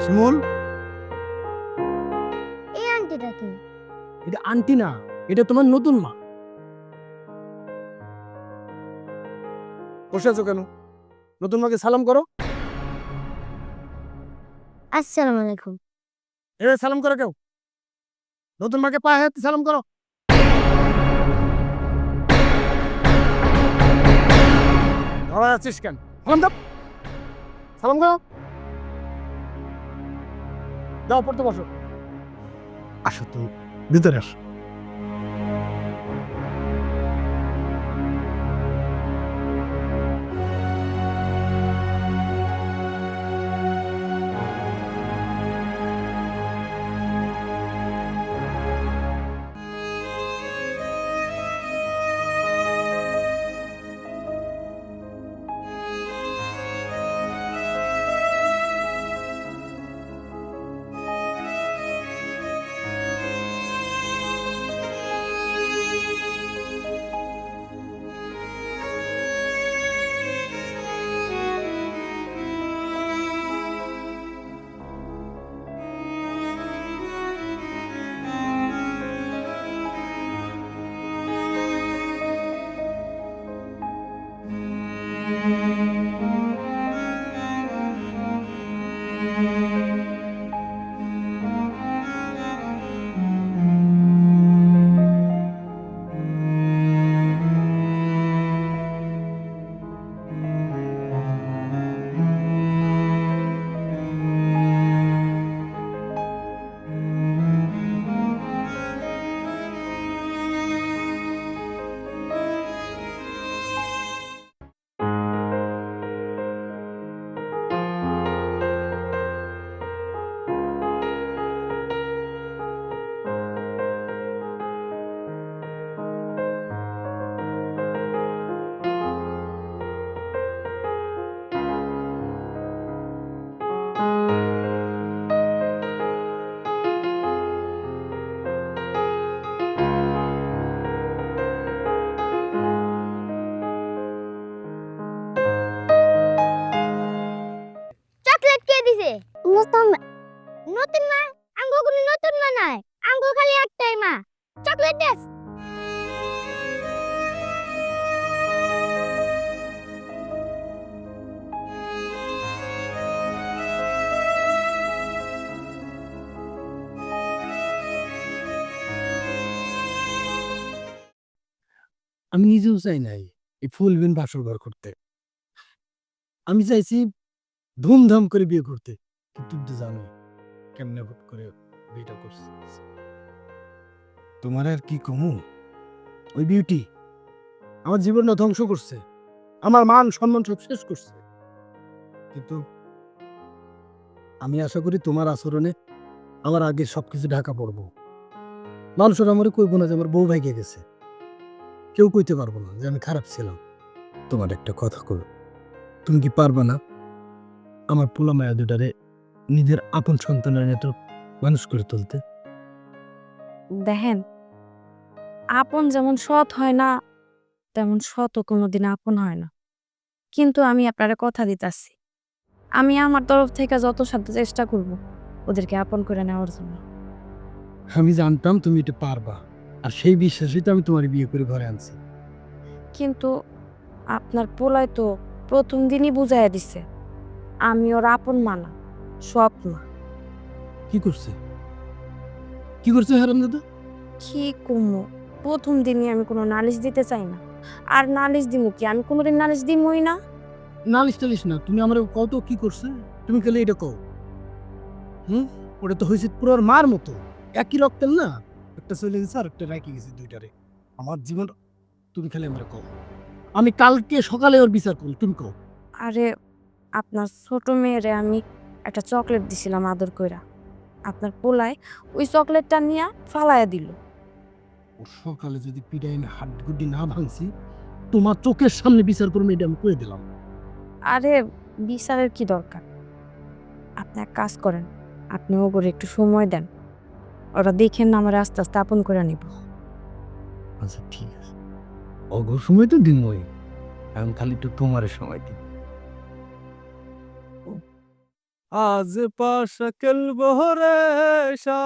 শিমুল, এই আন্টিটা কি? এটা আন্টি না, এটা তোমার নতুন মা। বসে আছো কেন? নতুন মাকে সালাম করো। আসসালামু আলাইকুম। এভাবে সালাম করো কেউ? নতুন মাকে পায়ে হাত দিয়ে সালাম করো। ধরা যাচ্ছিস কেন? সালাম দাও, সালাম করো। দাও, পড়তে বসো। আসো তুমি, ভিতরে আসো। চকলেট কে দিছে? নতুন মা। নতুন মা? আঙ্গো কোনো নতুন মা নাই। আঙ্গো খালি একটাই মা। চকলেট দেস। আমি নিজেও চাই নাই এই ফুল বিন বাসর ঘর করতে। আমি চাইছি ধুমধাম করে বিয়ে করতে, কিন্তু তুই তো জানো কেমনে হুট করে বিয়েটা করছি। তোমার আর কি কমু? ওই বিউটি আমার জীবনটা ধ্বংস করছে, আমার মান সম্মান সব শেষ করছে। কিন্তু আমি আশা করি তোমার আচরণে আমার আগে সবকিছু ঢাকা পড়বো। মানুষের আমার কইব না যে আমার বউ ভাইকে গেছে, কেউ কইতে পারবো না যে আমি খারাপ ছিলাম। তোমার একটা কথা কই, তুমি কি পারবা না আমার পোলা মায়া দুটারে নিজের আপন সন্তানের মতো মানুষ করে তুলতে? দেখেন, আপন যেমন সৎ হয় না, তেমন সৎও কোনোদিন আপন হয় না। কিন্তু আমি আপনারে কথা দিতাছি, আমি আমার তরফ থেকে যত সাধ্য চেষ্টা করব ওদেরকে আপন করে নেওয়ার জন্য। আমি জানতাম তুমি এটা পারবা, আর সেই বিশ্বাসই তো আমি তোমার বিয়ে করে ঘরে আনছি। কিন্তু আপনার পোলায় তো প্রথম দিনই বুঝাইয়া দিছে আমি ওর আপন মানা সৎ মা। কি করছে? কি করছে হারামজাদা? কি কমো, প্রথম দিনই আমি কোনো নালিশ দিতে চাই না। আর নালিশ দিমু কি, আমি কোনোদিন নালিশ দিমই না। নালিশ টালিশ না, তুমি আমার কত কি করছে তুমি খালি এটা কও। ওটা তো হয়েছে পুরো ওর মার মতো, একই রক্তের না। একটা চলে গেছে আর একটা রেখে গেছে দুইটারে। আমার জীবন তুমি খালি আমার কও, আমি কালকে সকালে ওর বিচার করব, তুমি কও। আরে, আপনার ছোট মেয়েরে আমি একটা চকলেট দিছিলাম আদর কইরা, আপনার পোলায় ওই চকলেটটা নিয়ে ফালাইয়া দিল। ও সকালে যদি পিড়াই আমি হাড্ডি না ভাঙছি, তোমার চোখের সামনে বিচার করবো, এটা আমি করে দিলাম। আরে, বিচারের কি দরকার? আপনি এক কাজ করেন, আপনি ও করে একটু সময় দেন, ওরা দেখেন না আমার আস্তে আস্তে আপন করে নিব। আচ্ছা ঠিক আছে, অগ সময় তো দিনময়, এখন খালি একটু তোমার সময় দিন। আজ পাশা খেলবো রে শাম,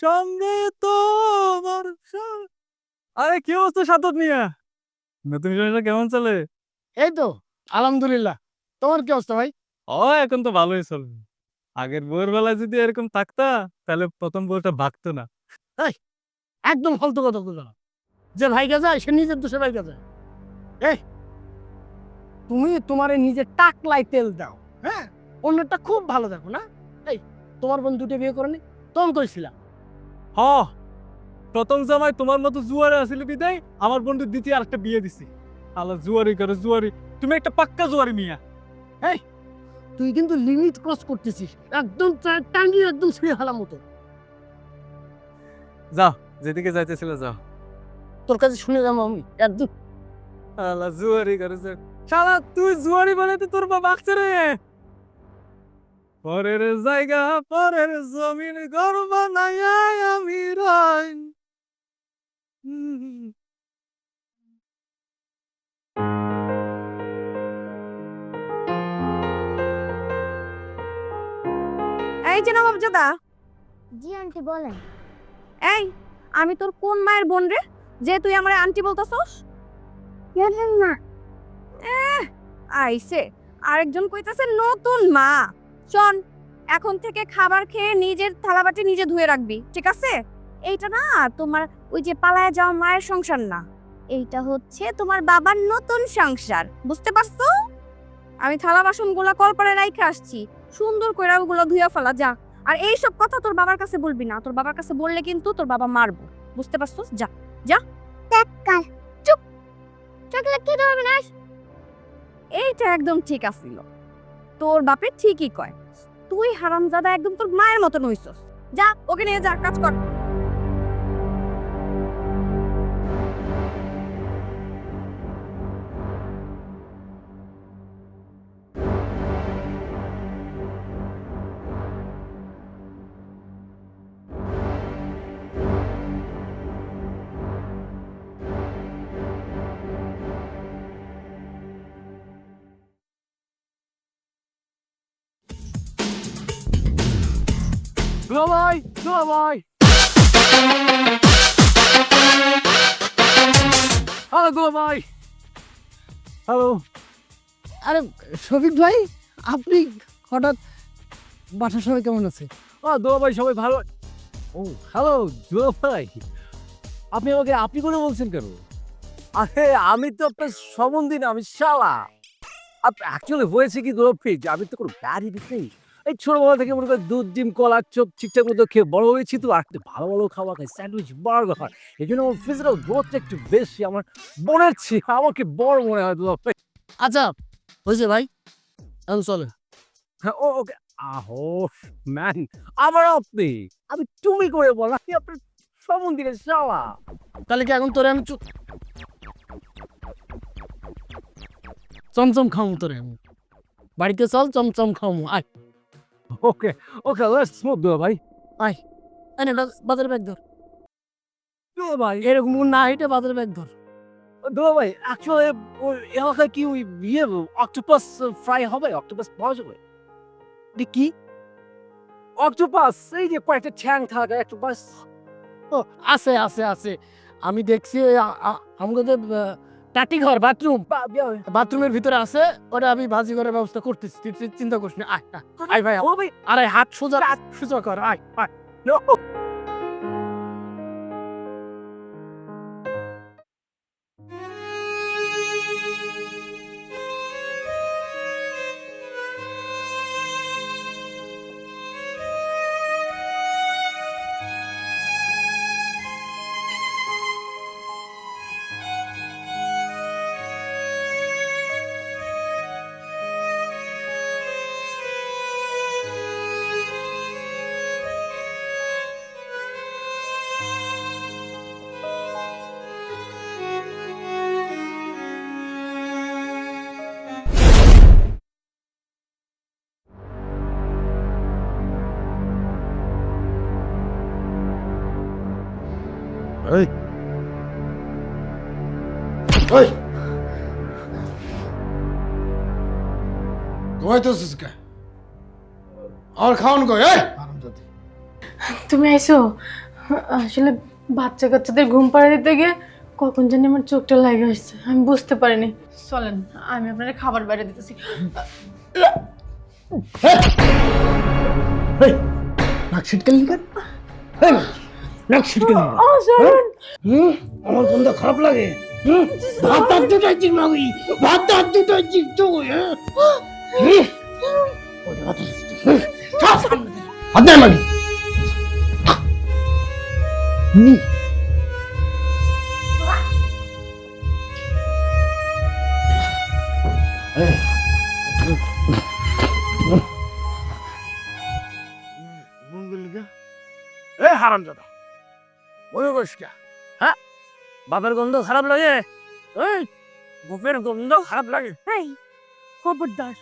সঙ্গে তোমার আরে কি অবস্থা সাতত নিয়ে? নতুন সংসার কেমন চলে? এই তো আলহামদুলিল্লাহ। তোমার কি অবস্থা ভাই? ও এখন তো ভালোই চলবে। আগের বউয়ের বেলায় যদি এরকম থাকতা তাহলে প্রথম বউটা ভাগতো না। একদম ফালতু কথা বলো না। যে ভাইগা যায় সে নিজের দোষে ভাইগা যায়। এই তুমি তোমারে নিজের টাকলাই তেল দাও, হ্যাঁ? অন্যটা খুব ভালো দেখো না। এই তোমার বোন দুটো বিয়ে করেনি, তখন কইছিলাম। হ, প্রথম জামাই তোমার মতো জুয়ারে আসিল বিদায় আমার বন্ধু দ্বিতীয় আরেকটা বিয়ে দিছি। আল্লাহ জুয়ারি করে জুয়ারি, তুমি একটা পাক্কা জুয়ারি মিয়া। তুই কিন্তু লিমিট ক্রস করতেছিস, একদম টাঙ্গি একদম ছুঁয়ে হালা মতো। যাও, যেদিকে যাইতেছিল যাও। তোর কাছে শুনে যাবো আমি একদম। আল্লাহ জুয়ারি করে শালা তুই জুয়ারি বানাইতে তোর বাবা আঁকছে রে। পরের জায়গা পরের জমিন ঘর বানাইয়া আমি রাই। এই যে নবাবজাদা, জি আন্টি বলেন। এই আমি তোর কোন মায়ের বোন রে যে তুই আমার আন্টি বলতাছস? জানেন না আইছে আরেকজন কইতাছে নতুন মা। শোন, এখন থেকে খাবার খেয়ে নিজের থালাবাটি নিজে ধুয়ে রাখবি, ঠিক আছে? এইটা না তোমার ওই যে পালায়া যাওয়া মায়ের সংসার না, এইটা হচ্ছে তোমার বাবার নতুন সংসার, বুঝতে পারছো? আমি থালা বাসনগুলো কলপারে রাইখে আসছি, সুন্দর করে ওগুলো ধুয়ে ফেলা যা। আর এই সব কথা তোর বাবার কাছে বলবি না, তোর বাবার কাছে বললে কিন্তু তোর বাবা মারবো, বুঝতে পারছস? যা। কাল চুপ, চকলেট খেতে হবে না। এইটা একদম ঠিক আছিল, তোর বাপে ঠিকই কয়, তুই হারামজাদা একদম তোর মায়ের মতন হইছস। যা, ওকে নিয়ে যা, কাজ কর। দুলাভাই, দুলাভাই, হ্যালো দুলাভাই, হ্যালো। আরে শফিক ভাই, আপনি হঠাৎ, বাসার সবাই কেমন আছে? দোয়া ভাই সবাই ভালো। ও হ্যালো দোয়া ভাই, আপনি আমাকে আপনি করে বলছেন কেন? আরে আমি তো আপনার সম্বন্ধী না, আমি শালা। অ্যাকচুয়ালি হয়েছে কি দোয়া ভাই, যে আমি তো কোনো ব্যাড হ্যাবিট নেই। এই ছোটবেলা থেকে মনে করেন দুধ ডিম কলা চপ ঠিকঠাক মতো খেয়ে বড় হয়েছি, তো আর ভালো ভালো খাবার খাই, স্যান্ডউইচ বার্গার। এই জন্য আমার ফিজিক্যাল গ্রোথটা একটু বেশি আমার বোনের চেয়ে আমাকে বড় মনে হয় দোয়া ভাই। আচ্ছা হয়েছে ভাই, এখন চলে। হ্যাঁ ও ওকে। আহো ম্যান, আবার আপনি, আমি তুমি করে বল, আমি আপনার সম্বন্ধীর শালা। তাহলে কি এখন তোরে আমি চমচম খাওয়াবো তোরে আমি। বাড়িতে চল, চমচম খাওয়াবো। আয় ওকে ওকে, লেটস মুভ দোয়া ভাই। আয়, এনে বাজারে ব্যাগ ধর। দোয়া ভাই, এরকম না হেঁটে বাজারে ব্যাগ ধর। দোয়া ভাই অ্যাকচুয়ালি ওই এলাকায় কি ওই ইয়ে অক্টোপাস ফ্রাই হবে? অক্টোপাস পাওয়া যাবে? কি অক্টোপাস, এই যে কয়েকটা ঠ্যাং থাকা অক্টোপাস। ও আছে আছে আছে, আমি দেখছি আমাদের টাটি ঘর বাথরুম, বাথরুমের ভিতরে আছে, ওটা আমি ভাজি করার ব্যবস্থা করতেছি, তুই চিন্তা করিস না। আয় আয় ভাই, ও ভাই, আরে হাত সোজা সোজা কর, আয় আয়। no. এই ওই ঘুমাইতেছিস কে? আমার খাওয়ান কই হারামজাদি। তুমি আইছো? আসলে বাচ্চা কাচ্চাদের ঘুম পাড়া দিতে গিয়ে কখন জানি আমার চোখটা লাগে আসছে, আমি বুঝতে পারিনি। চলেন আমি আপনার খাবার বাইরে দিতেছি। এই নাক ছিটকালি কেন? এই নাক ছিটকালি কেন? আমার গন্ধ খারাপ লাগে। ভাত হাত দুটাইছিস মাগি, ভাত হাত দুটাইছিস তুই। হাত দে মাগি। হারামজাদা ওই বসকা, হ্যাঁ বাপের গন্ধ খারাপ লাগে, এই বাপের গন্ধ খারাপ লাগে। এই খবরদার,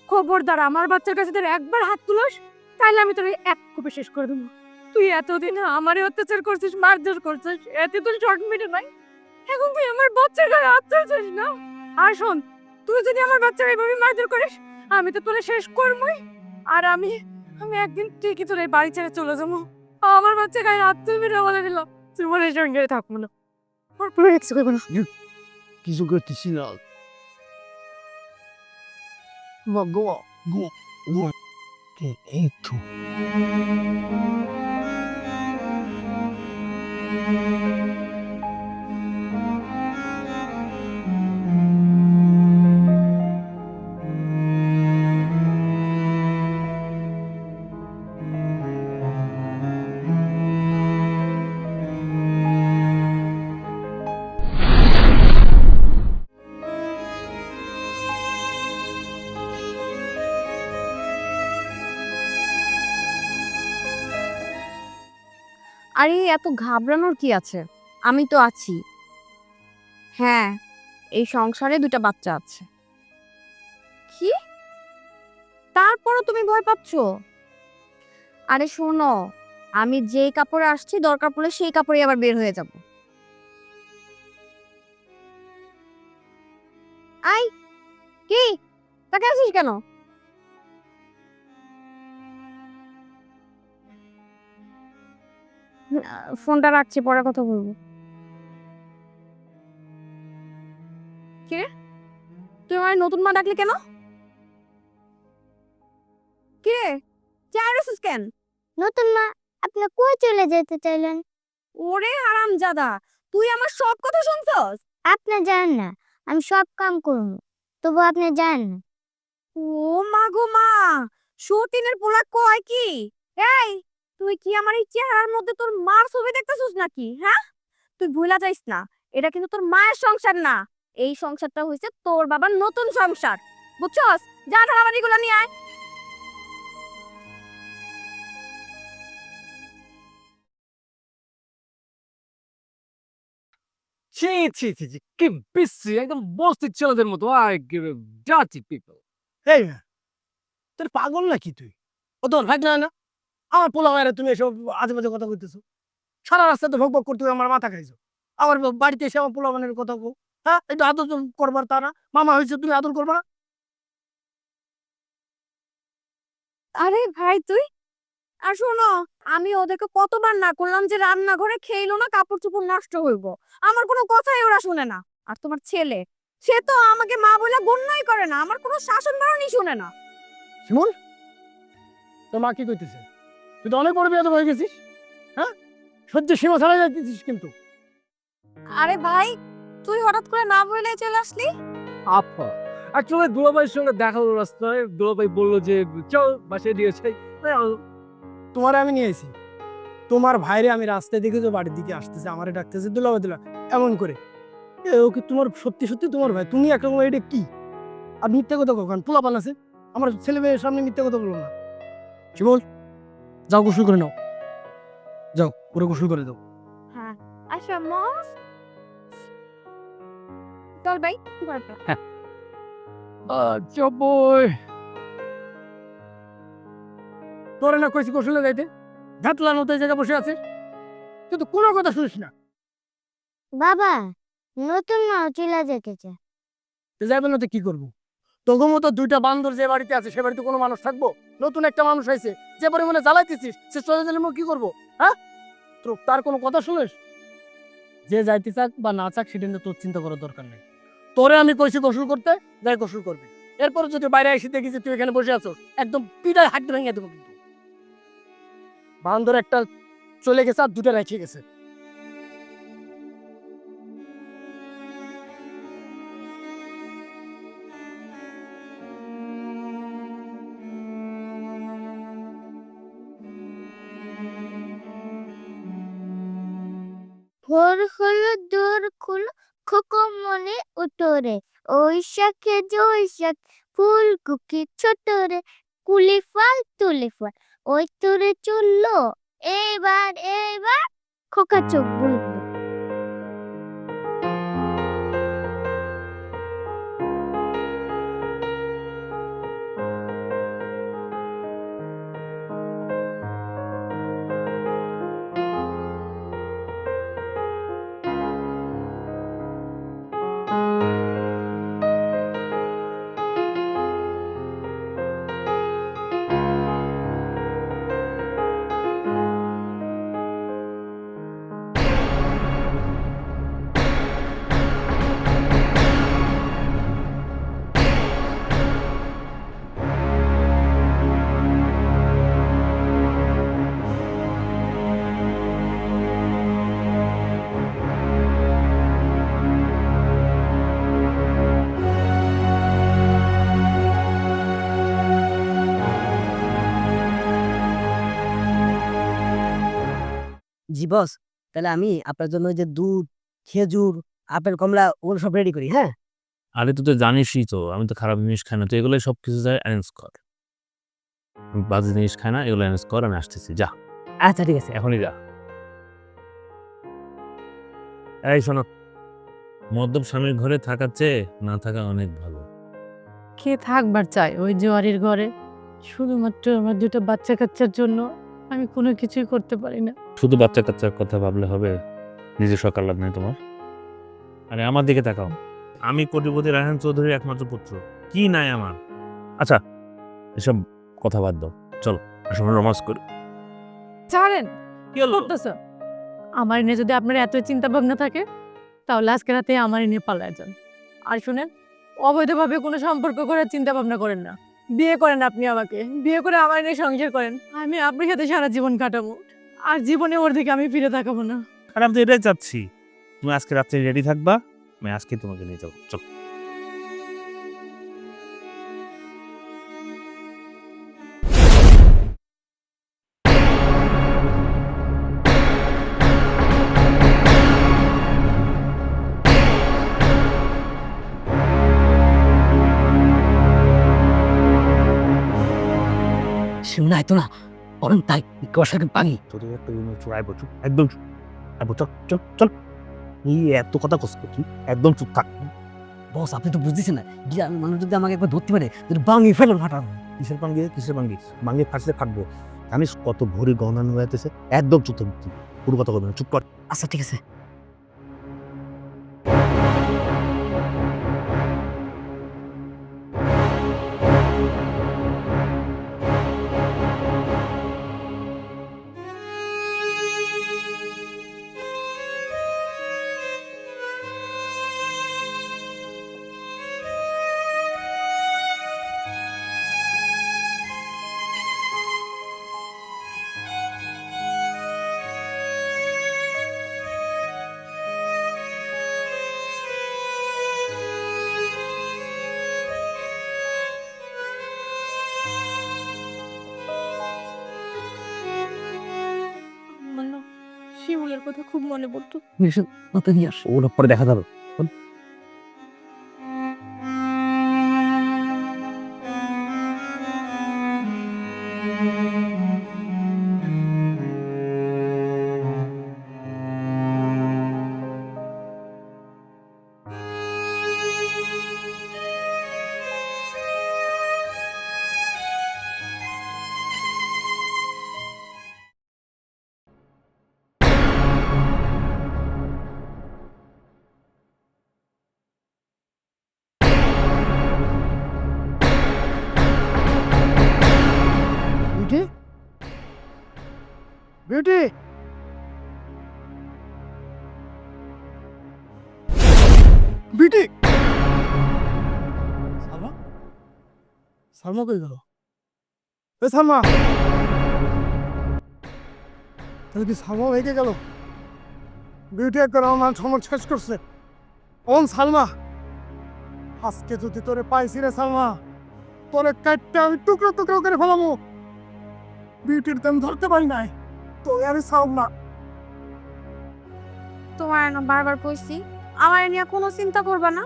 খবরদার আমার বাচ্চার কাছে তোর একবার হাত তুলস তাহলে আমি তোর এক কোপে শেষ করে দেবো। তুই এতদিন আমারে অত্যাচার করছিস, মারধর করছিস, এতে তোর শর্ট মিটে নাই, এখন তুই আমার বাচ্চার গায়ে হাত তুলছিস না। আর শোন, তুই যদি আমার বাচ্চার এইভাবে মারধর করিস আমি তো তোরে শেষ করবই। আর আমি আমি একদিন ঠিকই তোর এই বাড়ি ছেড়ে চলে যাবো। আমার বাচ্চা গায়ে হাত তুলবি না বলে দিলাম, তোমার এই সঙ্গে থাকবো না, তারপরে কিছু করবো না। কিছু করতেছি না। গো গো গো এই তো আরে এত ঘাবড়ানোর কি আছে, আমি তো আছি। হ্যাঁ, এই সংসারে দুটা বাচ্চা আছে। কি? তারপরও তুমি ভয় পাচ্ছ? আরে শোনো, আমি যেই কাপড়ে আসছি দরকার পড়লে সেই কাপড়ে আবার বের হয়ে যাব। আই কি তাকে আছিস কেন? ফোনটা রাখছি, পরে কথা বলবো। কে? তুই আমার নতুন মা ডাকলি কেন? কে চাইরছিস কেন? নতুন মা, আপনি কই চলে যেতে চাইলেন? ওরে হারামজাদা, তুই আমার সব কথা শুনছস? আপনি জানেন না আমি সব কাম করব, তবু আপনি জানেন না। ও মা গো মা, সতীনের পোলা কয় কি? এই তুই কি আমার এই চেহারার মধ্যে তোর মার ছবি দেখতেছিস নাকি? হ্যাঁ, তুই ভুলা যাইস না, এটা কিন্তু তোর মায়ের সংসার না, এই সংসারটা হইছে তোর বাবার নতুন সংসার, বুঝছস? যা ঢালাবাড়িগুলো নিয়ে আয়। ছি ছি ছি ছি, কি বিশ্রী, একদম বস্তির ছেলেদের মতো। I give dirty people. এই তোর পাগল নাকি তুই? ও তোর ভাগ না আমার পোলা মায়েরা তুমি এসব আজে বাজে কথা কইতেছো। সারা রাস্তা তো ভক ভক করতে আমার মাথা খাইছো। আমার বাড়িতে এসে আমার পোলা মানের কথা কো, হ্যাঁ এটা আদর করবার তা না? মামা হয়েছে তুমি আদর করবা না? আরে ভাই তুই, আর শোনো, আমি ওদেরকে কতবার না করলাম যে রান্নাঘরে খেইলো না, কাপড় চোপড় নষ্ট হইব, আমার কোনো কথাই ওরা শুনে না। আর তোমার ছেলে, সে তো আমাকে মা বলে গণ্যই করে না, আমার কোনো শাসন বারণই শুনে না। শিমুল, তোর মা কি কইতেছে? তুই তো অনেক বড় বিয়াদব হয়ে গেছিস, হ্যাঁ সহ্যের সীমা ছাড়া যাইতেছিস কিন্তু। আরে ভাই, তুই হঠাৎ করে না বলে চলে আসলি? আপা অ্যাকচুয়ালি দুলাভাইয়ের সঙ্গে দেখা হলো রাস্তায়, দুলাভাই বললো যে চল বাসায় দিয়েছে। তোমার আমি নিয়ে আইছি, তোমার ভাইরে আমি রাস্তায় দেখে যে বাড়ির দিকে আসতেছে, আমারে ডাকতেছে দুলাভাই দুলা এমন করে। ও কি তোমার সত্যি সত্যি তোমার ভাই? তুমি একরকম এটা কি? আর মিথ্যা কথা কখন পোলাপান আছে? আমার ছেলে মেয়ের সামনে মিথ্যা কথা বলবো না। শিমুল, যাও গোসল করে নাও, যাও পুরো গোসল করে দাও। হ্যাঁ, আচ্ছা মম, চল ভাই কি করবে? চবই তোরে না কইছি গোসলে যাইতে, ঘাটলার মতো এই জায়গায় বসে আছে, কিন্তু কোনো কথা শুনিস না। বাবা, নতুন মা চলে যেতে চায়। তো যাইবে না তো কি করবো? তোর মতো দুইটা বান্দর যে বাড়িতে আছে সে বাড়িতে কোনো মানুষ থাকবো? নতুন একটা মানুষ হয়েছে, যে পরিমাণে জ্বালাইতেছিস, সে চলে গেলে কি করবো? হ্যাঁ, তো তার কোনো কথা শুনিস? যে যাইতে চাক বা না চাক সেটা নিয়ে তোর চিন্তা করার দরকার নেই। তোরে আমি কইছি গোসল করতে, যাই গোসল করবি। এরপরে যদি বাইরে এসে দেখি যে তুই এখানে বসে আছো, একদম পিঠায় হাত ভেঙে দেবো কিন্তু। বান্দর একটা চলে গেছে আর দুটা রেখে গেছে। ভোর হলো দূর খুলো খোকো মনে উতরে ওই শাখে জই শাখ ফুল কুকি ছোট রে কুলি ফল তুলি ফল ওই তোরে চললো এবার এবার খোকা চোখ বুলবুল। জি বস, তাহলে আমি আপনার জন্য ওই যে দুধ, খেজুর, আপেল, কমলা ওগুলো সব রেডি করি, হ্যাঁ? আরে তুই তো জানিসই তো আমি তো খারাপ জিনিস খাই না, তো এগুলো সব কিছু অ্যারেঞ্জ কর। আমি বাজে জিনিস খাই না, এগুলো অ্যারেঞ্জ কর, আমি আসতেছি, যা আচ্ছা ঠিক আছে। এখনই যা। এই শোনো, মদ্যপ স্বামীর ঘরে থাকার চেয়ে না থাকা অনেক ভালো। কে থাকবার চাই ওই জোয়ারির ঘরে? শুধুমাত্র আমার দুটো বাচ্চা কাচ্চার জন্য আমি কোনো কিছুই করতে পারি না। শুধু বাচ্চা কাচ্চার কথা ভাবলে হবে? নিজে সকাল লাভ নাই তোমার? আরে আমার দিকে তাকাও, আমি কোটিপতি রায়হান চৌধুরীর একমাত্র পুত্র, কি নাই আমার? আচ্ছা এসব কথা বাদ দাও, চলো আসলে রোমান্স করি। ছাড়েন, কি হলো? করতেছ? আমার নিয়ে যদি আপনার এতই চিন্তা ভাবনা থাকে তাহলে আজকে রাতে আমার নিয়ে পালায় যান। আর শুনেন, অবৈধভাবে কোনো সম্পর্ক করার চিন্তা ভাবনা করেন না। বিয়ে করেন, আপনি আমাকে বিয়ে করে আমার নিয়ে সংসার করেন, আমি আপনার সাথে সারা জীবন কাটাবো। আর জীবনে ওর দিকে আমি ফিরে তাকাবো না। আর আমি তো এটাই চাচ্ছি, তুমি আজকে রাত্রে রেডি থাকবা, আমি আজকে তোমাকে নিয়ে যাবো, চল। শিমনা আইতো না, বরং তাই কষাকে পানি। তোদের একটা চুপ, আইবো চুপ, একদম চুপ, আইবো চল চল চল। এই এত কথা কষ্ট কি, একদম চুপ থাক। বস আপনি তো বুঝতেছেন না, গ্রামের মানুষ যদি আমাকে একবার ধরতে পারে বাঙি ফেলেন ফাটানো। কিসের পাঙ্গি, কিসের পাঙ্গি? মাঙ্গি ফাটলে ফাটবো, জানিস কত ভরি গহনা নিয়ে যাইতেছে। একদম চুপ থাকবি, পুরো কথা বলবি না, চুপ কর। আচ্ছা ঠিক আছে। আমার না শিমুলের কথা খুব মনে পড়তো। মতো নিয়ে আস। ওগুলো পরে দেখা যাবে। বিউটি বিউটি সালমা সালমা কই গেল? এ সালমা, তাহলে কি সালমা ভেঙে গেল? বিউটি একবার আমার সময় শেষ করছে। ওন সালমা, আজকে যদি তোরে পাইছি রে সালমা, তোরে কাটটা আমি টুকরো টুকরো করে ফেলামো। বিউটির দাম ধরতে পারি নাই, তো আমি সালমা। তোমার না বারবার কইছি আমার নিয়ে কোনো চিন্তা করবা না,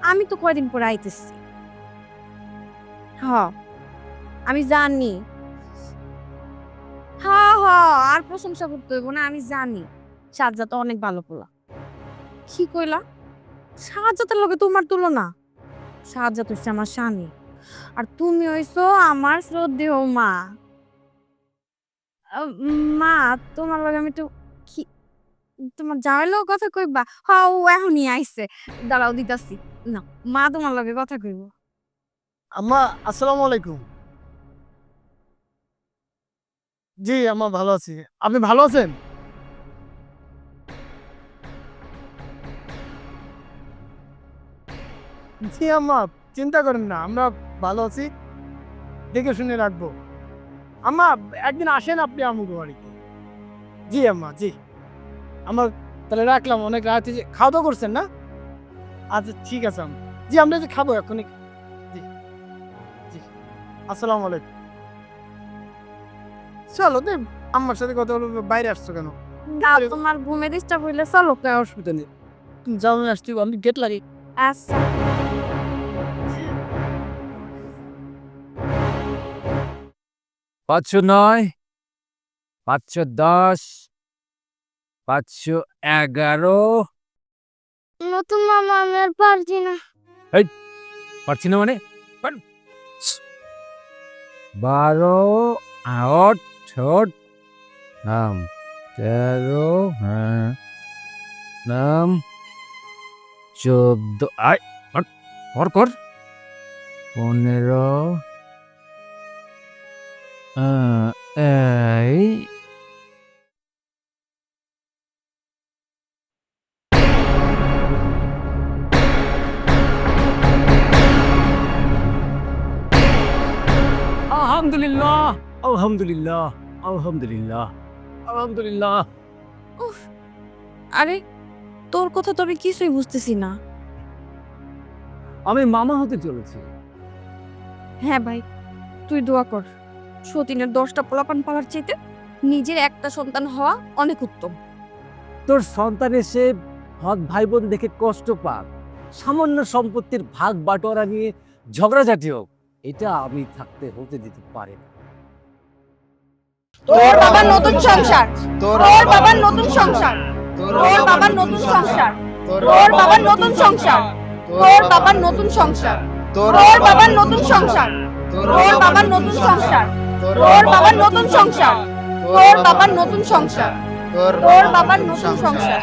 আমি তো কয়দিন পরে আইতেছি। হ্যাঁ আমি জানি, হ্যাঁ হ্যাঁ আর প্রশংসা করতে হইব না, আমি জানি সাজ্জাদ তো অনেক ভালো পোলা। কি কইলা? সাজ্জাদের লগে তোমার তুলনা? সাজ্জাদ হচ্ছে আমার স্বামী, আর তুমি হইছো আমার শ্রদ্ধেয় মা। মা তোমার লগে আমি তো কি তোমার জামাইলেও কথা কইবা? হ্যাঁ ও এখনই আইছে, দাঁড়াও দিতাছি। না মা তোমার লগে কথা কইব। আম্মা আসসালামু আলাইকুম। জি আম্মা ভালো আছি, আপনি ভালো আছেন? জি আম্মা চিন্তা করেন না, আমরা ভালো আছি, দেখে শুনে রাখবো। আম্মা একদিন আসেন আপনি আমাকে বাড়িতে। জি আম্মা জি। আমার তাহলে রাখলাম, অনেক রাত হয়েছে। খাওয়া দাওয়া করছেন না? আচ্ছা ঠিক আছে আম্মা। জি আমরা যে খাবো এখনই। জি জি আসসালামু আলাইকুম। চলো দে, আম্মার সাথে কথা বলবো, বাইরে আসছো কেন? না তোমার ঘুমে ডিস্টার্ব হইলে চলো। অসুবিধা নেই, তুমি যাও, আমি আসছি, আমি গেট লাগি। আচ্ছা 509, 510, 511। নতুন মামা আমি আর পারছি না। পারছি না মানে? 12, 8, নাম 13, হ্যাঁ নাম 14, আয় কর কর 15, এই আলহামদুলিল্লাহ আলহামদুলিল্লাহ আলহামদুলিল্লাহ আলহামদুলিল্লাহ। উফ, আরে তোর কথা তো আমি কিছুই বুঝতেছি না। আমি মামা হতে চলেছি। হ্যাঁ ভাই তুই দোয়া কর, সতীনের 10টা পোলাপান পাওয়ার চাইতে নিজের একটা সন্তান হওয়া অনেক উত্তম। তোর সন্তান এসে হক ভাই বোন দেখে কষ্ট পাক, সামান্য সম্পত্তির ভাগ বাটোয়ারা নিয়ে ঝগড়াঝাটি হোক, এটা আমি থাকতে হতে দিতে পারি না। তোর বাবার নতুন সংসার, তোর বাবার নতুন সংসার, তোর বাবার নতুন সংসার, তোর বাবার নতুন সংসার, তোর বাবার নতুন সংসার, তোর বাবার নতুন সংসার, তোর বাবার নতুন সংসার, তোর বাবার নতুন সংসার, তোর বাবার নতুন সংসার, তোর বাবার নতুন সংসার।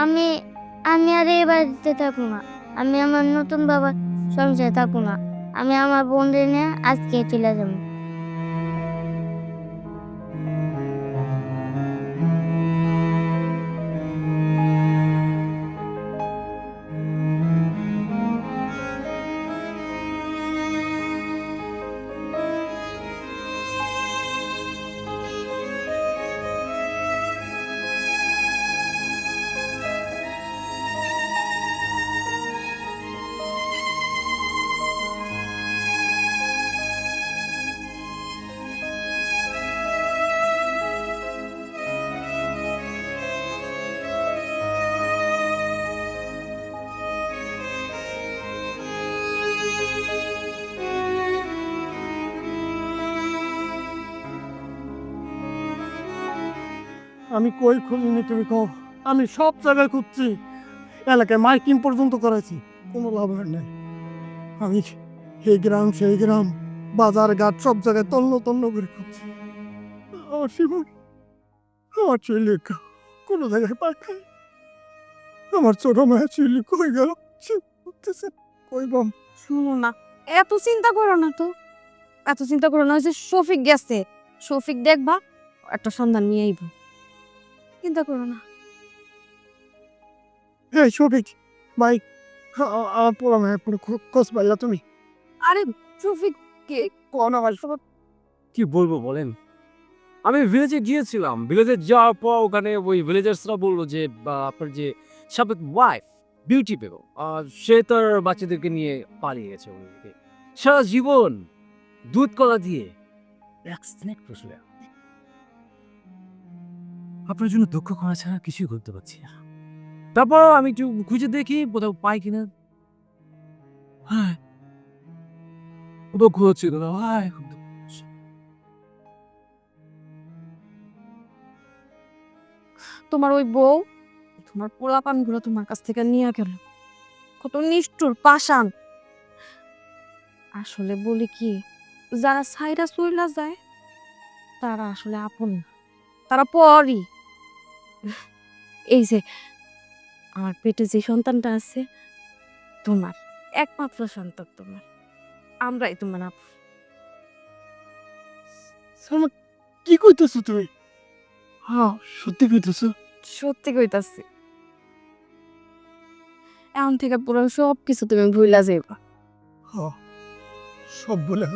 আমি আমি আর এই বাড়িতে থাকবো না। আমি আমার নতুন বাবার সংসারে থাকবো না। আমি আমার বোনদের নিয়ে আজকে চলে যাবো। আমি কই খুঁজিনি তুমি কও? আমি সব জায়গায় খুঁজছি, এলাকায় মাইকিং পর্যন্ত করেছি, কোনো লাভ হয় নাই। আমি এই গ্রাম সেই গ্রাম, বাজার ঘাট সব জায়গায় তন্ন তন্ন করে খুঁজছি। আমার জীবন, আমার ছেলে কোনো জায়গায় পাই নাই। আমার ছোট মায়ের ছেলে কই গেল? কিচ্ছু করতেছে কইবম। শুনো না, এত চিন্তা করো না তো, এত চিন্তা করো না। ওই যে শফিক গেছে, শফিক দেখবা একটা সন্ধান নিয়ে আইব, চিন্তা করো না। এই শফিক ভাই, আমার পোলা মায়ের পুরো খোঁজ পাইলা তুমি? আরে শফিক কে? কোন আমার কি বলবো বলেন, আমি ভিলেজে গিয়েছিলাম, ভিলেজে যাওয়ার পর ওখানে ওই ভিলেজার্সরা বললো যে আপনার যে সাবেক ওয়াইফ বিউটি বেগম, সে তার বাচ্চাদেরকে নিয়ে পালিয়ে গেছে ওইদিকে। সারা জীবন দুধ কলা দিয়ে এক স্নেক পুষলে। আপনার জন্য দুঃখ করা ছাড়া কিছুই করতে পারছি না। তারপর আমি একটু খুঁজে দেখি কোথাও পাই কিনা। হ্যাঁ, দুঃখ হচ্ছিল না ভাই, খুব দুঃখ হচ্ছে। তোমার ওই বউ তোমার পোলাপান গুলো তোমার কাছ থেকে নিয়ে গেল, কত নিষ্ঠুর পাষাণ। আসলে বলি কি, যারা সাইরা চইলা যায় তারা আসলে আপন না, তারা পরই। এই যে আমার পেটে যে সন্তানটা আছে তোমার, একমাত্র সন্তান তোমার, আমরাই তোমার আপন। সালমা, কি কইতেছো তুমি? হ্যাঁ, সত্যি কইতেছো? সত্যি কইতাছি। এখন থেকে পুরো সব কিছু তুমি ভুইলা যাইবা। সব বলে